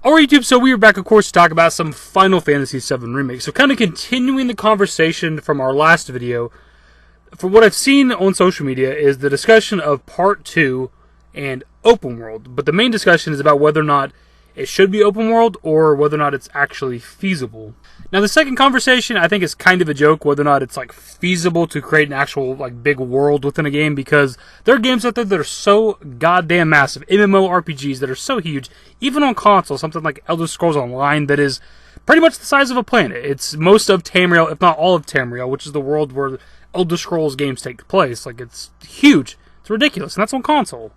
Alright YouTube, so we are back of course to talk about some Final Fantasy VII Remake. So kind of continuing the conversation from our last video, from what I've seen on social media is the discussion of Part 2 and open world. But the main discussion is about whether or not it should be open world or whether or not it's actually feasible. Now the second conversation I think is kind of a joke, whether or not it's like feasible to create an actual like big world within a game, because there are games out there that are so goddamn massive, MMORPGs that are so huge, even on console, something like Elder Scrolls Online that is pretty much the size of a planet. It's most of Tamriel, if not all of Tamriel, which is the world where Elder Scrolls games take place. Like, it's huge. It's ridiculous, and that's on console.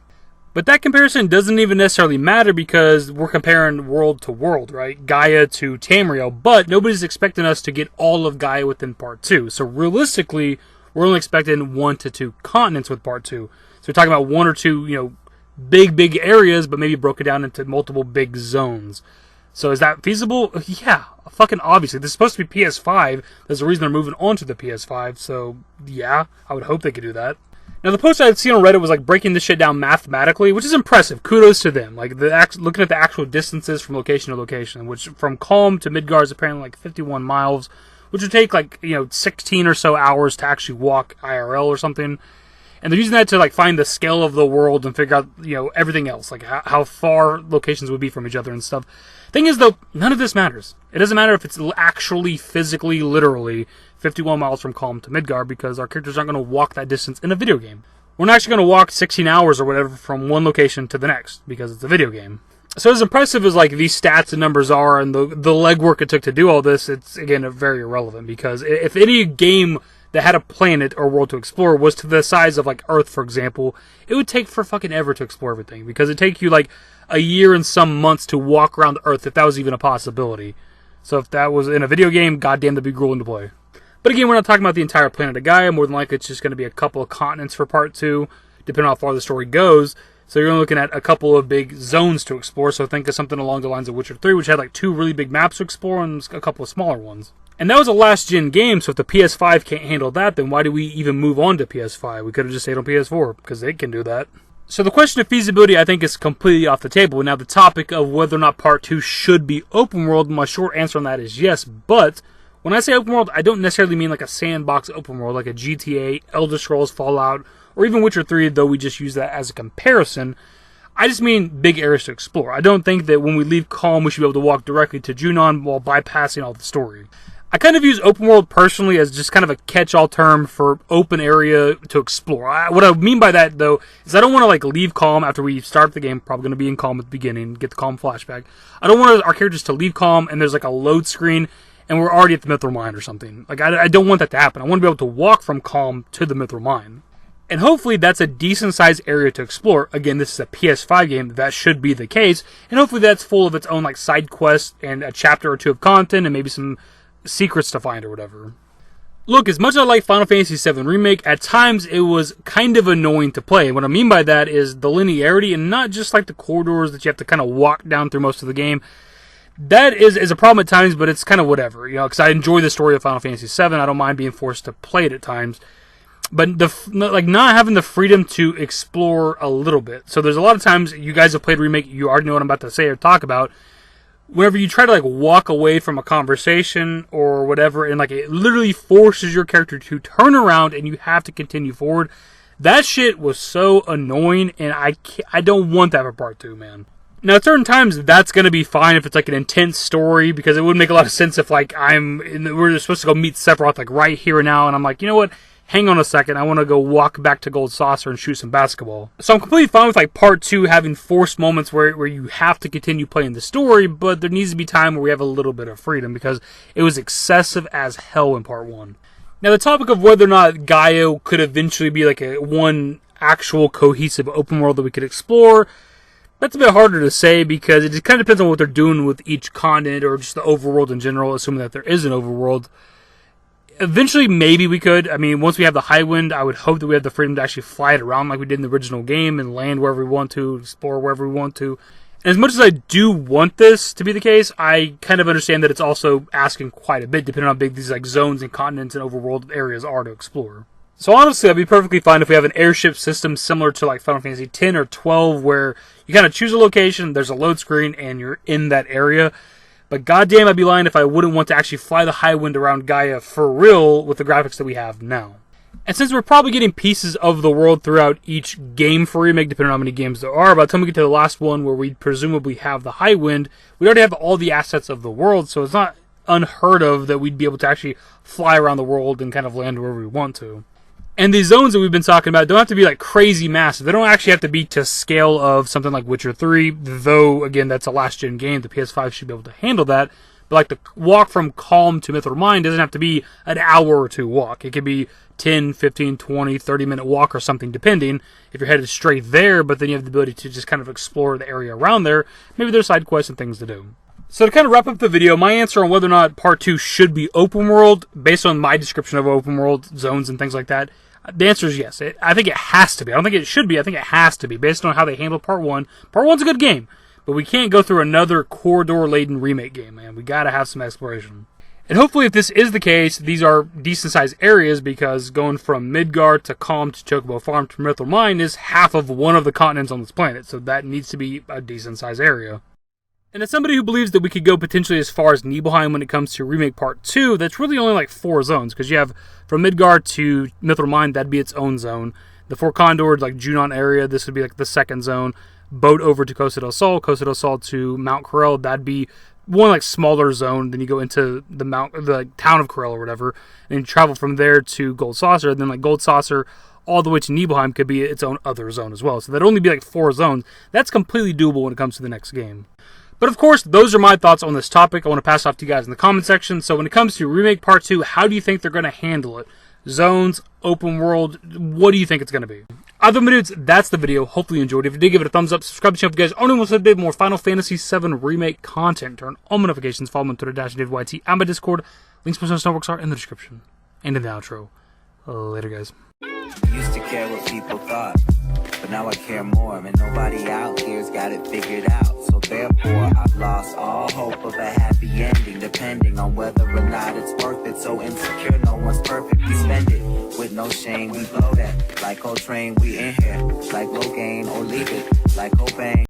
But that comparison doesn't even necessarily matter because we're comparing world to world, right? Gaia to Tamriel, but nobody's expecting us to get all of Gaia within Part 2. So realistically, we're only expecting 1 to 2 continents with Part 2. So we're talking about 1 or 2, big areas, but maybe broken down into multiple big zones. So is that feasible? Yeah, fucking obviously. This is supposed to be PS5. There's a reason they're moving on to the PS5. So yeah, I would hope they could do that. Now, the post I had seen on Reddit was like breaking this shit down mathematically, which is impressive. Kudos to them. Like, looking at the actual distances from location to location, which from Calm to Midgard is apparently like 51 miles, which would take like, 16 or so hours to actually walk IRL or something. And they're using that to like find the scale of the world and figure out, everything else, like how far locations would be from each other and stuff. Thing is, though, none of this matters. It doesn't matter if it's actually, physically, literally 51 miles from Calm to Midgard, because our characters aren't going to walk that distance in a video game. We're not actually going to walk 16 hours or whatever from one location to the next, because it's a video game. So as impressive as like these stats and numbers are, and the legwork it took to do all this, it's again very irrelevant, because if any game that had a planet or world to explore was to the size of like Earth, for example, it would take for fucking ever to explore everything, because it'd take you like a year and some months to walk around the Earth if that was even a possibility. So if that was in a video game, goddamn, that'd be grueling to play. But again, we're not talking about the entire planet of Gaia. More than likely, it's just going to be a couple of continents for Part 2, depending on how far the story goes. So you're looking at a couple of big zones to explore. So think of something along the lines of Witcher 3, which had like 2 really big maps to explore and a couple of smaller ones. And that was a last-gen game, so if the PS5 can't handle that, then why do we even move on to PS5? We could have just stayed on PS4, because they can do that. So the question of feasibility, I think, is completely off the table. Now, the topic of whether or not Part 2 should be open world, my short answer on that is yes, but when I say open world, I don't necessarily mean like a sandbox open world, like a GTA, Elder Scrolls, Fallout, or even Witcher 3, though we just use that as a comparison. I just mean big areas to explore. I don't think that when we leave Calm, we should be able to walk directly to Junon while bypassing all the story. I kind of use open world personally as just kind of a catch-all term for open area to explore. What I mean by that, though, is I don't want to like leave Calm after we start the game. Probably going to be in Calm at the beginning, get the Calm flashback. I don't want our characters to leave Calm and there's like a load screen and we're already at the Mithril Mine or something. Like, I don't want that to happen. I want to be able to walk from Calm to the Mithril Mine. And hopefully that's a decent-sized area to explore. Again, this is a PS5 game. That should be the case. And hopefully that's full of its own like side quests and a chapter or 2 of content and maybe some secrets to find or whatever. Look, as much as I like Final Fantasy VII Remake, at times it was kind of annoying to play. And what I mean by that is the linearity and not just like the corridors that you have to kind of walk down through most of the game. That is a problem at times, but it's kind of whatever, because I enjoy the story of Final Fantasy VII. I don't mind being forced to play it at times. But not having the freedom to explore a little bit. So there's a lot of times, you guys have played Remake, you already know what I'm about to say or talk about. Whenever you try to like walk away from a conversation or whatever, and like it literally forces your character to turn around and you have to continue forward. That shit was so annoying, and I don't want that for Part 2, man. Now, at certain times, that's going to be fine if it's like an intense story, because it would make a lot of sense if like we're supposed to go meet Sephiroth like right here and now, and I'm like, you know what? Hang on a second, I want to go walk back to Gold Saucer and shoot some basketball. So I'm completely fine with like Part 2 having forced moments where you have to continue playing the story, but there needs to be time where we have a little bit of freedom, because it was excessive as hell in Part 1. Now, the topic of whether or not Gaia could eventually be like one actual cohesive open world that we could explore, that's a bit harder to say, because it just kind of depends on what they're doing with each continent or just the overworld in general, assuming that there is an overworld. Eventually, maybe we could. I mean, once we have the Highwind, I would hope that we have the freedom to actually fly it around like we did in the original game and land wherever we want to, explore wherever we want to. And as much as I do want this to be the case, I kind of understand that it's also asking quite a bit, depending on how big these like zones and continents and overworld areas are to explore. So honestly, I'd be perfectly fine if we have an airship system similar to like Final Fantasy 10 or 12, where you kind of choose a location, there's a load screen, and you're in that area. But goddamn, I'd be lying if I wouldn't want to actually fly the high wind around Gaia for real with the graphics that we have now. And since we're probably getting pieces of the world throughout each game for Remake, depending on how many games there are, by the time we get to the last one where we presumably have the high wind, we already have all the assets of the world, so it's not unheard of that we'd be able to actually fly around the world and kind of land wherever we want to. And these zones that we've been talking about don't have to be like crazy massive. They don't actually have to be to scale of something like Witcher 3, though, again, that's a last-gen game. The PS5 should be able to handle that. But like the walk from Calm to Mithril Mine doesn't have to be an hour or two walk. It could be 10, 15, 20, 30-minute walk or something, depending. If you're headed straight there, but then you have the ability to just kind of explore the area around there, maybe there's side quests and things to do. So to kind of wrap up the video, my answer on whether or not Part 2 should be open world, based on my description of open world zones and things like that, the answer is yes. I think it has to be. I don't think it should be. I think it has to be, based on how they handled Part 1. Part 1's a good game, but we can't go through another corridor-laden remake game, man. We gotta have some exploration. And hopefully, if this is the case, these are decent-sized areas, because going from Midgard to Calm to Chocobo Farm to Mithril Mine is half of one of the continents on this planet, so that needs to be a decent-sized area. And as somebody who believes that we could go potentially as far as Nibelheim when it comes to Remake Part 2, that's really only like 4 zones, because you have from Midgard to Mithril Mine, that'd be its own zone. The Four Condors, like Junon area, this would be like the second zone. Boat over to Costa del Sol to Mount Corel, that'd be one like smaller zone. Then you go into the town of Corel or whatever, and you travel from there to Gold Saucer. And then like Gold Saucer all the way to Nibelheim could be its own other zone as well. So that'd only be like 4 zones. That's completely doable when it comes to the next game. But of course, those are my thoughts on this topic. I want to pass off to you guys in the comment section. So when it comes to Remake Part 2, how do you think they're going to handle it? Zones, open world, what do you think it's going to be? Other than dudes, that's the video. Hopefully you enjoyed it. If you did, give it a thumbs up. Subscribe to the channel if you guys only want to see more Final Fantasy 7 Remake content. Turn on notifications. Follow me on Twitter, dashingdavidYT, and my Discord. Links to my social networks are in the description and in the outro. Later, guys. Used to care what people thought, but now I care more, and nobody out here's got it figured out. So therefore, I've lost all hope of a happy ending, depending on whether or not it's worth it. So insecure, no one's perfect. We spend it with no shame. We blow that like Coltrane. We in here like Logain, or leave it like Cobain.